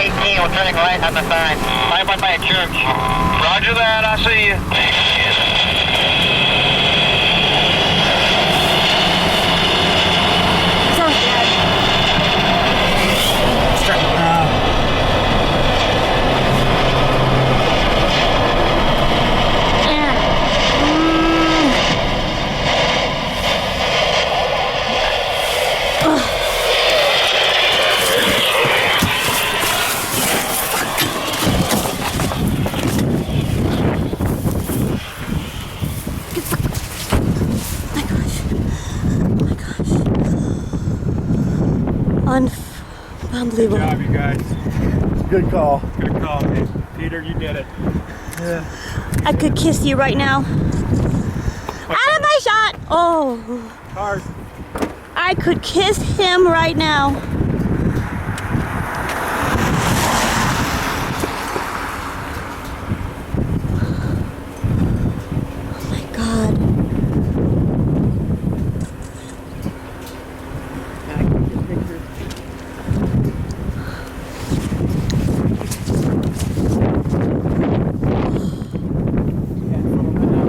18, we're turning right on the sign. 5 by a church. Roger that, I see you. Sounds bad. Unbelievable. Good job, you guys. Good call. Good call. Hey, Peter, you did it. Yeah. I could kiss you right now. Out of my shot! Oh. Cars. I could kiss him right now. Oh my God.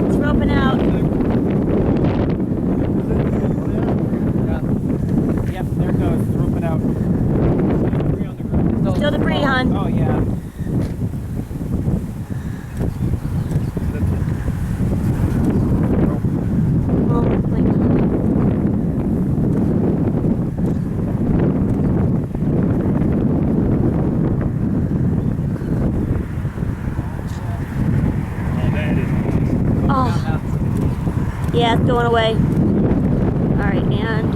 It's roping out. Yep, there it goes. It's roping out. Debris on the ground. Still debris, hon. Oh, yeah. Oh my God. Oh, there it is. Oh. Yeah, it's going away. All right, and